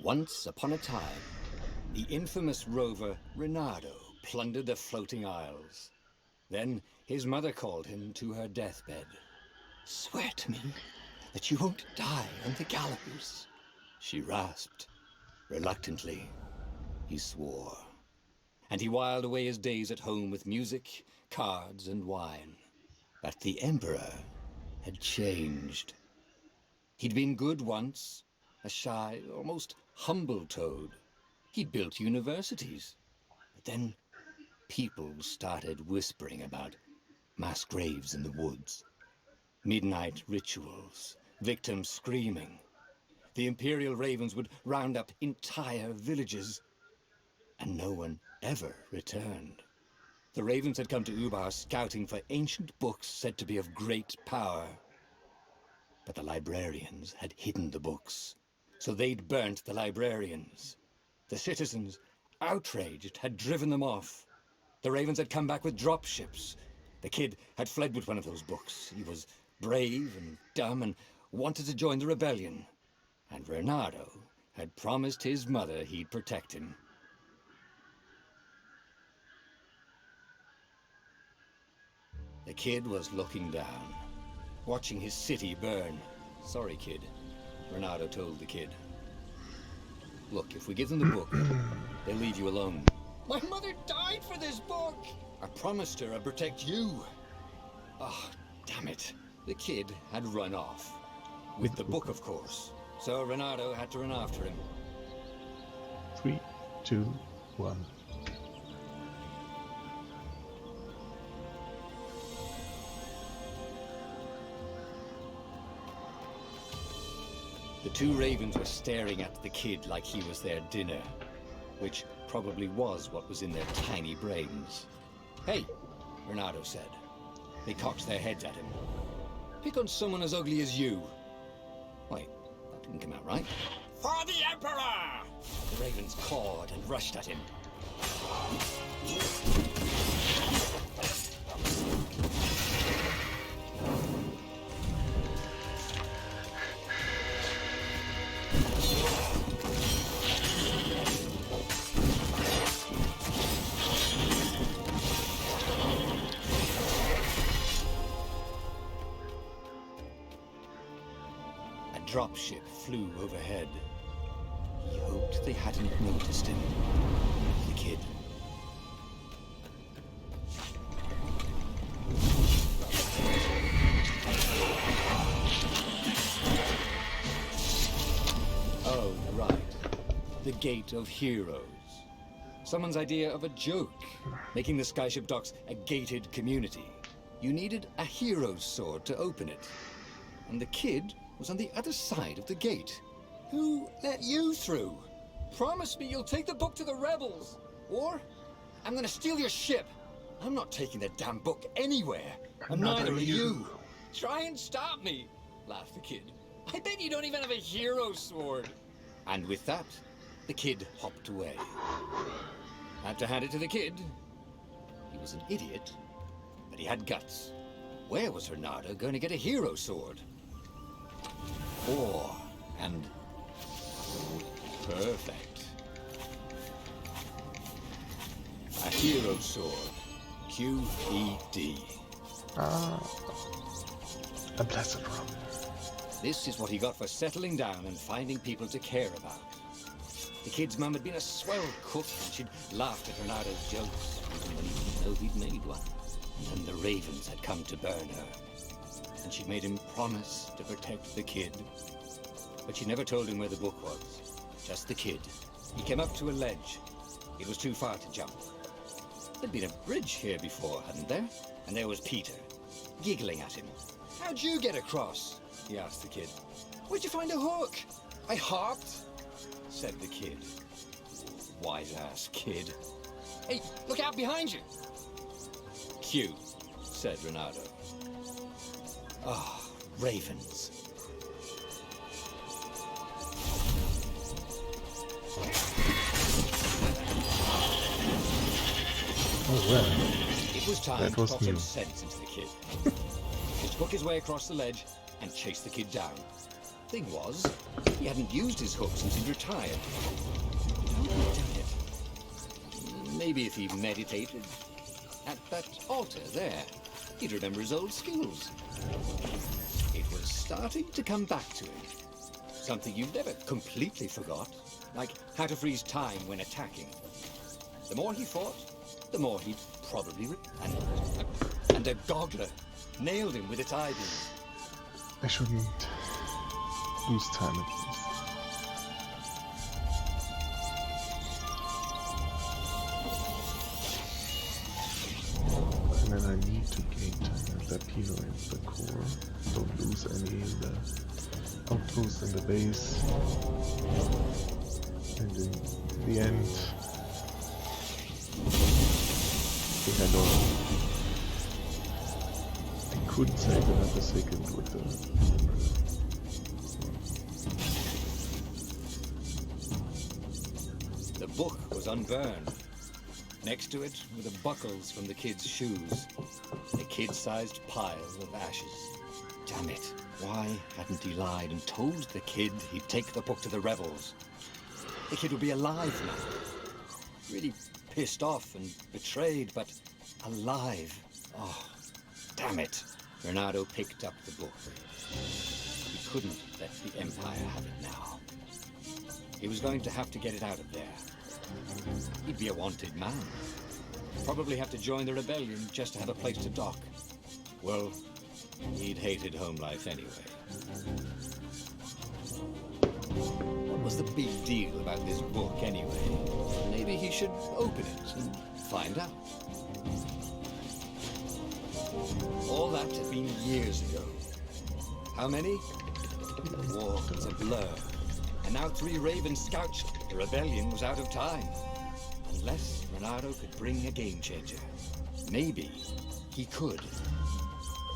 Once upon a time, the infamous rover Reynardo plundered the floating isles. Then his mother called him to her deathbed. "Swear to me that you won't die on the gallows," she rasped. Reluctantly, he swore. And he whiled away his days at home with music, cards, and wine. But the Emperor had changed. He'd been good once, a shy, almost humble toad. He'd built universities. But then people started whispering about mass graves in the woods, midnight rituals, victims screaming. The Imperial Ravens would round up entire villages, and no one ever returned. The Ravens had come to Ubar scouting for ancient books said to be of great power. But the librarians had hidden the books, so they'd burnt the librarians. The citizens, outraged, had driven them off. The Ravens had come back with dropships. The kid had fled with one of those books. He was brave and dumb and wanted to join the rebellion. And Reynardo had promised his mother he'd protect him. The kid was looking down, watching his city burn. "Sorry, kid," Reynardo told the kid. "Look, if we give them the book, they'll leave you alone." "My mother died for this book!" "I promised her I'd protect you." "Oh, damn it." The kid had run off. With the book, of course. So Reynardo had to run after him. 3, 2, 1. The two Ravens were staring at the kid like he was their dinner, which probably was what was in their tiny brains. "Hey," Reynardo said. They cocked their heads at him. "Pick on someone as ugly as you." Wait, that didn't come out right. "For the Emperor!" The Ravens cawed and rushed at him. A dropship flew overhead. He hoped they hadn't noticed him. The kid. Oh, right. The Gate of Heroes. Someone's idea of a joke, making the Skyship docks a gated community. You needed a hero's sword to open it. And the kid was on the other side of the gate. "Who let you through? Promise me you'll take the book to the rebels, or I'm gonna steal your ship." "I'm not taking the damn book anywhere, and neither are you." "Try and stop me," laughed the kid. "I bet you don't even have a hero sword." And with that, the kid hopped away. Had to hand it to the kid. He was an idiot, but he had guts. Where was Reynardo going to get a hero sword? And perfect. A hero sword. QED. A blessed rum. This is what he got for settling down and finding people to care about. The kid's mum had been a swell cook, and she'd laughed at Reynardo's jokes, even when he didn't know he'd made one. And the Ravens had come to burn her. And she'd made him promise to protect the kid. But she never told him where the book was. Just the kid. He came up to a ledge. It was too far to jump. There'd been a bridge here before, hadn't there? And there was Peter, giggling at him. "How'd you get across?" he asked the kid. "Where'd you find a hook?" "I hopped," said the kid. Wise-ass kid. "Hey, look out behind you!" "Q," said Reynardo. Ah, Ravens. Oh, well. It was time to talk some sense into the kid. He took his way across the ledge and chased the kid down. Thing was, he hadn't used his hook since he'd retired. How had he done it? Maybe if he meditated at that altar there, he'd remember his old skills. It was starting to come back to him. Something you never completely forgot, like how to freeze time when attacking. The more he fought, the more he'd probably... And a goggler nailed him with its eye beam. I shouldn't lose time at least. And then I need to gain time at that Pino in the core. Don't lose any in the outpost and the base. And in the end, I think I know. I could save another second with the... The book was unburned. Next to it were the buckles from the kid's shoes. A kid-sized pile of ashes. Damn it. Why hadn't he lied and told the kid he'd take the book to the rebels? The kid would be alive now. Really pissed off and betrayed, but alive. Oh, damn it. Renato picked up the book. He couldn't let the Empire have it now. He was going to have to get it out of there. He'd be a wanted man. Probably have to join the rebellion just to have a place to dock. Well, he'd hated home life anyway. What was the big deal about this book anyway? Maybe he should open it and find out. All that had been years ago. How many? The war was a blur. And now 3 ravens scouched. The rebellion was out of time. Unless Renato could bring a game changer. Maybe he could.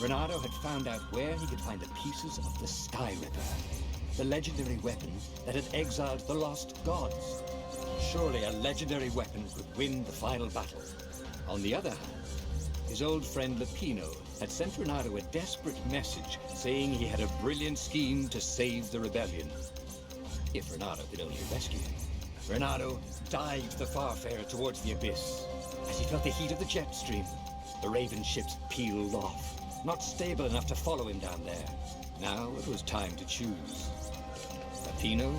Renato had found out where he could find the pieces of the Sky Ripper. The legendary weapon that had exiled the lost gods. Surely a legendary weapon could win the final battle. On the other hand, his old friend Lupino had sent Renato a desperate message saying he had a brilliant scheme to save the rebellion. If Renato could only rescue him. Renato dived the Farfarer towards the abyss. As he felt the heat of the jet stream, the Raven ships peeled off, not stable enough to follow him down there. Now it was time to choose. Lupino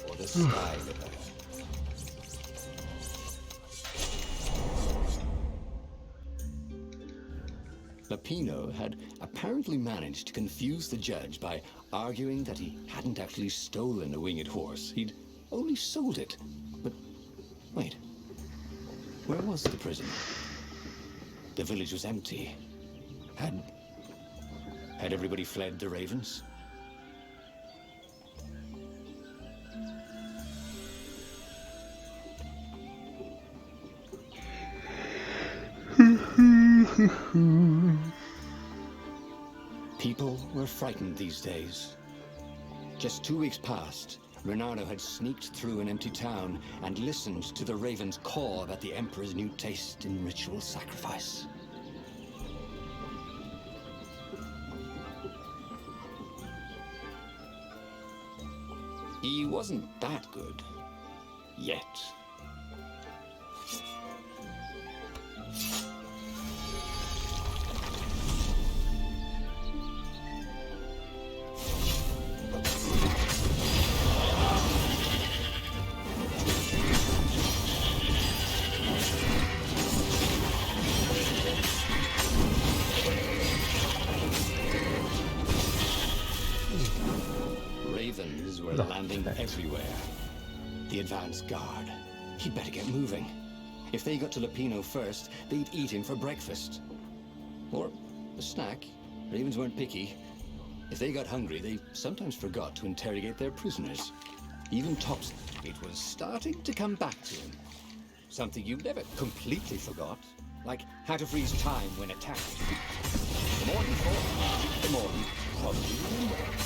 or the Sky Ripper. Lupino had apparently managed to confuse the judge by arguing that he hadn't actually stolen a winged horse. He'd only sold it. But wait, where was the prison? The village was empty. Had everybody fled the ravens? People were frightened these days. Just 2 weeks past, Renato had sneaked through an empty town and listened to the ravens caw about the Emperor's new taste in ritual sacrifice. He wasn't that good. Yet. Ravens were landing everywhere. The advance guard. He'd better get moving. If they got to Lupino first, they'd eat him for breakfast. Or a snack. Ravens weren't picky. If they got hungry, they sometimes forgot to interrogate their prisoners. Even Tops. It was starting to come back to him. Something you never completely forgot. Like how to freeze time when attacked. The more he fought, the more he probably remembered.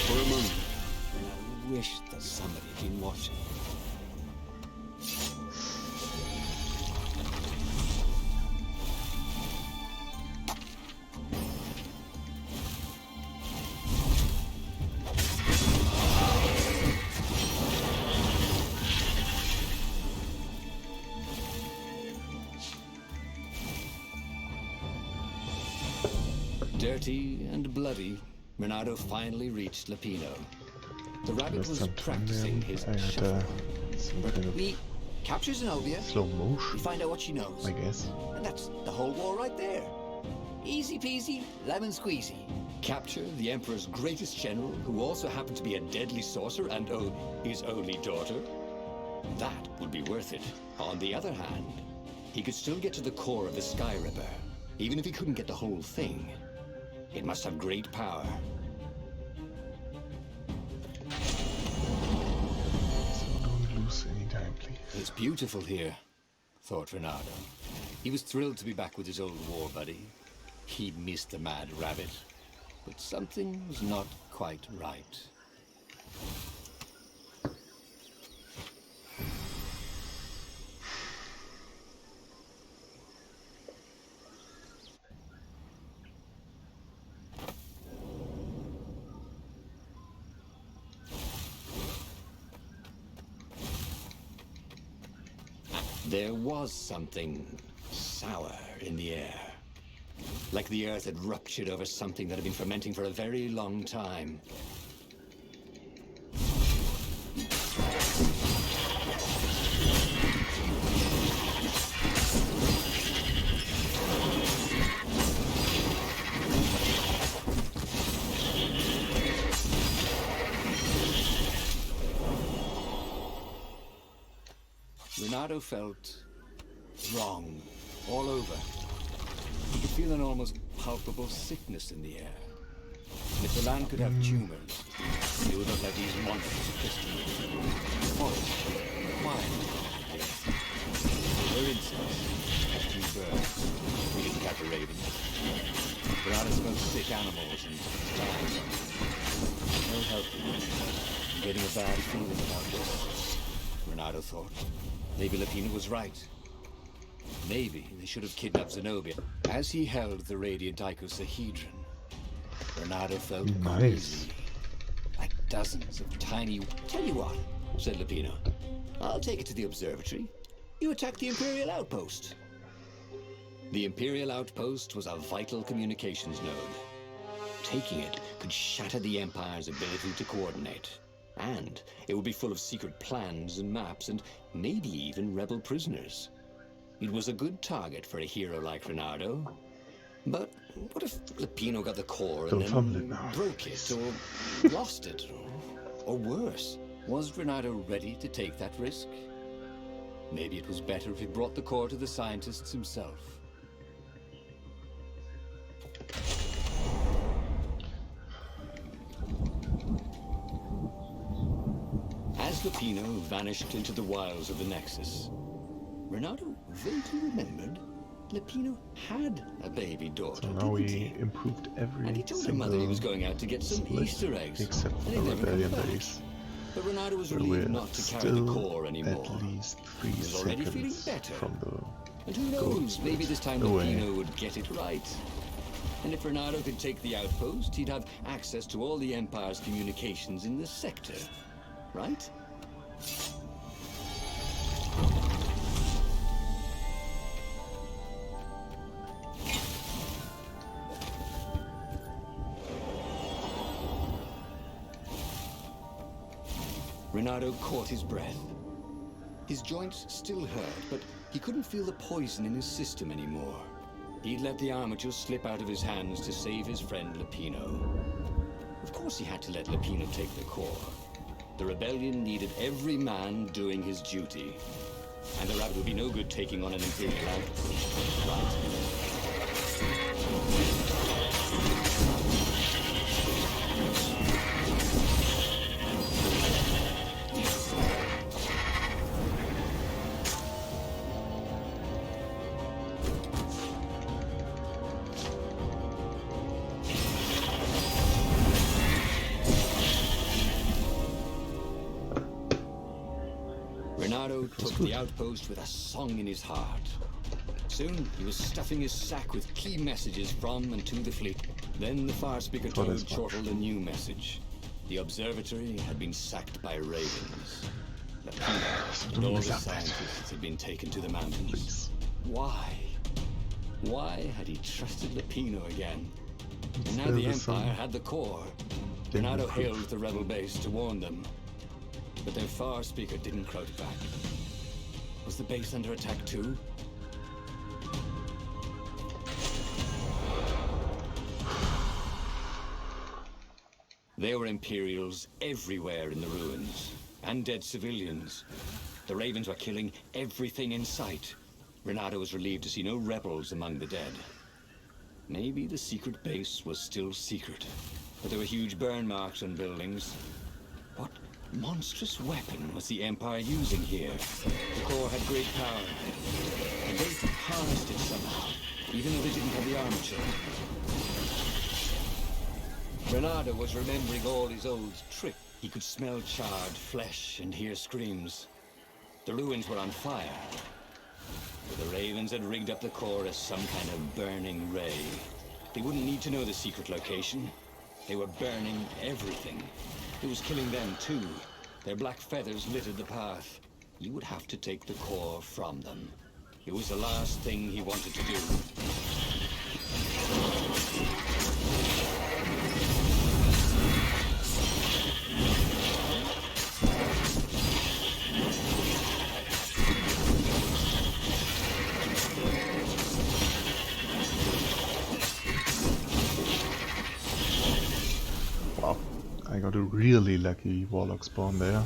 For a moment, I wished that somebody had been watching. Dirty and bloody, Renato finally reached Lapino. The rabbit Last was time to practicing name, his I had shuffle. some kind of We capture Zenobia, slow we motion, find out what she knows, I guess. and that's the whole war right there. Easy peasy, lemon squeezy. Capture the Emperor's greatest general, who also happened to be a deadly sorcerer and his only daughter. That would be worth it. On the other hand, he could still get to the core of the Sky Ripper, even if he couldn't get the whole thing. It must have great power. So don't lose any time, please. It's beautiful here, thought Renato. He was thrilled to be back with his old war buddy. He missed the mad rabbit, but something was not quite right. There was something sour in the air. Like the earth had ruptured over something that had been fermenting for a very long time. Renato felt wrong all over. He could feel an almost palpable sickness in the air. And if the land could have tumors, it would look like these monsters of history. Forest, wild, there were insects, a few birds. We didn't catch a raven. Renato smelled sick animals and dying. No helping. I'm getting a bad feeling about this, Renato thought. Maybe Lapino was right. Maybe they should have kidnapped Zenobia. As he held the radiant icosahedron, Renato felt queasy. Like dozens of tiny... Tell you what, said Lapino. I'll take it to the observatory. You attack the Imperial outpost. The Imperial outpost was a vital communications node. Taking it could shatter the Empire's ability to coordinate. And it would be full of secret plans and maps and maybe even rebel prisoners. It was a good target for a hero like Renato. But what if Lapino got the core and then broke it or lost it? Or worse, was Renato ready to take that risk? Maybe it was better if he brought the core to the scientists himself. As Lapino vanished into the wilds of the Nexus, Renato vaguely remembered Lapino had a baby daughter. So now we improved every and he told her mother he was going out to get some Easter eggs. Except for the rebellion base. But Renato was relieved not to carry the core anymore. At least 3 he was already feeling seconds better. From the and who knows, maybe this time Lapino would get it right. And if Renato could take the outpost, he'd have access to all the Empire's communications in this sector. Right? Renato caught his breath. His joints still hurt, but he couldn't feel the poison in his system anymore. He'd let the armature slip out of his hands to save his friend Lapino. Of course he had to let Lapino take the core. The rebellion needed every man doing his duty. And the rabbit would be no good taking on an Imperial outpost, right? Renato took the outpost with a song in his heart. Soon, he was stuffing his sack with key messages from and to the fleet. Then the fire speaker toad chortled a new message. The observatory had been sacked by ravens. And all the scientists had been taken to the mountains. Why? Why had he trusted Lapino again? And now Still the the sun. Empire had the core. Didn't Renato recruit. hailed the rebel base to warn them. But their far speaker didn't quote back. Was the base under attack too? There were Imperials everywhere in the ruins, and dead civilians. The Ravens were killing everything in sight. Renato was relieved to see no rebels among the dead. Maybe the secret base was still secret, but there were huge burn marks on buildings. What monstrous weapon was the Empire using here? The core had great power, and they harnessed it somehow, even though they didn't have the armature. Renato was remembering all his old tricks. He could smell charred flesh and hear screams. The ruins were on fire. The Ravens had rigged up the core as some kind of burning ray. They wouldn't need to know the secret location. They were burning everything. It was killing them too. Their black feathers littered the path. He would have to take the core from them. It was the last thing he wanted to do. Wow, I got a really lucky warlock spawn there.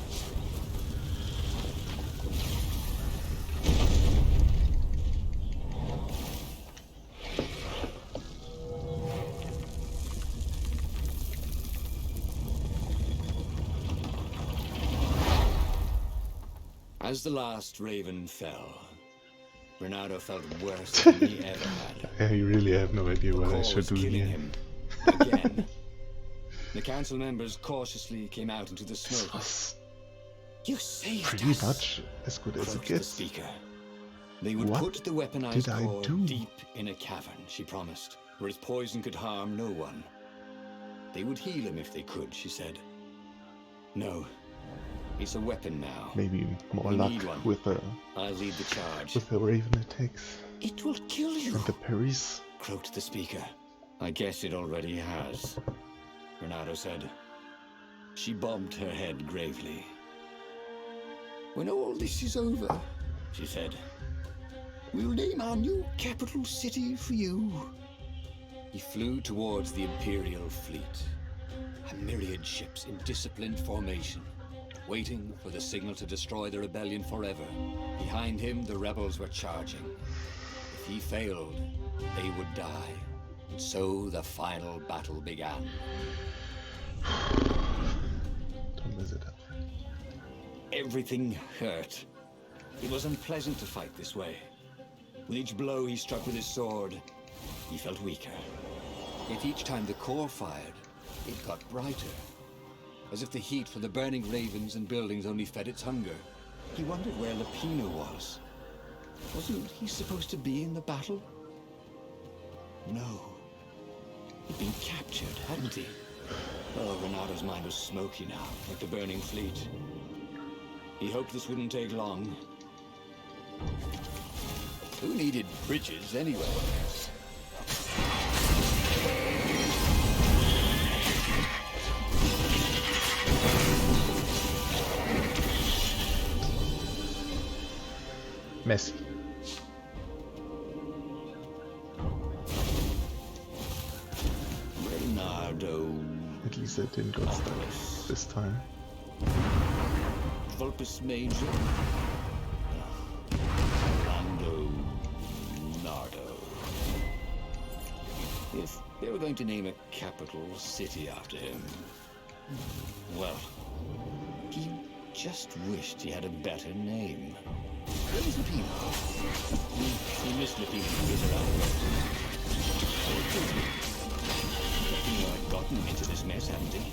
As the last Raven fell, Renato felt worse than he ever had. I really have no idea what I Core should was do killing here. him again. The council members cautiously came out into the This smoke. was You saved pretty us, much as good as it croaked the gets. speaker. They would What put the weaponized did I core do? deep in a cavern, she promised, where its poison could harm no one. They would heal him if they could, she said. No, it's a weapon now. Maybe more We luck need one. with the I'll lead the charge. Raven attacks It will kill you, and the parries. croaked the speaker. I guess it already has, Renato said. She bobbed her head gravely. When all this is over, she said, we'll name our new capital city for you. He flew towards the Imperial fleet, a myriad ships in disciplined formation, waiting for the signal to destroy the rebellion forever. Behind him, the rebels were charging. If he failed, they would die. And so the final battle began. Don't mess it up. Everything hurt. It was unpleasant to fight this way. With each blow he struck with his sword, he felt weaker. Yet each time the core fired, it got brighter. As if the heat from the burning ravens and buildings only fed its hunger. He wondered where Lapino was. Wasn't he supposed to be in the battle? No. He'd been captured, hadn't he? Oh, Renato's mind was smoky now, like the burning fleet. He hoped this wouldn't take long. Who needed bridges anyway? Messy. Renato. At least I didn't get stuck this time. Vulpus Major. Orlando. Nardo. If they were going to name a capital city after him, well, he just wished he had a better name. Where was Lapino? He missed Lapino to visit Lapino had gotten him into this mess, hadn't he?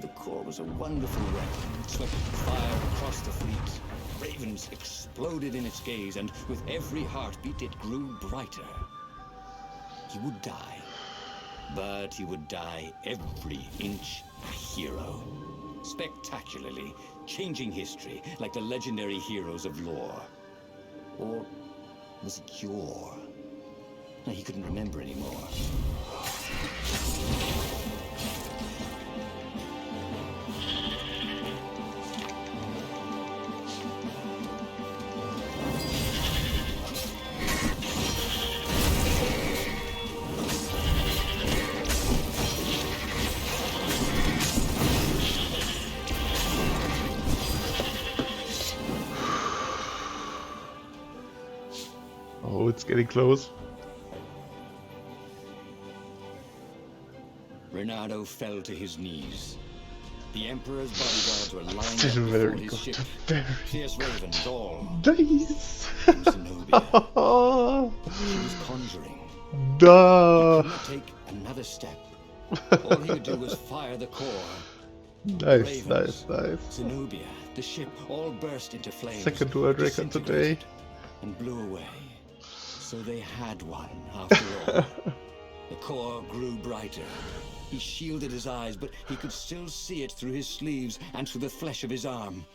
The core was a wonderful weapon. It swept fire across the fleet. Ravens exploded in its gaze, and with every heartbeat it grew brighter. He would die, but he would die every inch a hero. Spectacularly, changing history like the legendary heroes of lore. Or was it yore? No, he couldn't remember anymore. Oh, it's getting close. Reynardo fell to his knees. The Emperor's bodyguards were lined Still up before very his good. ship. Very Fierce ravens all. nice. And Zenobia. She was conjuring. He Duh. could not take another step. All he could do was fire the core. Nice, nice, nice. Zenobia, the ship, all burst into flames. Second world record today. disintegrated, and blew away. So they had one, after all. The core grew brighter. He shielded his eyes, but he could still see it through his sleeves and through the flesh of his arm.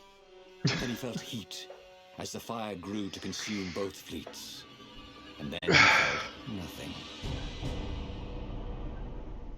Then he felt heat as the fire grew to consume both fleets. And then he felt nothing.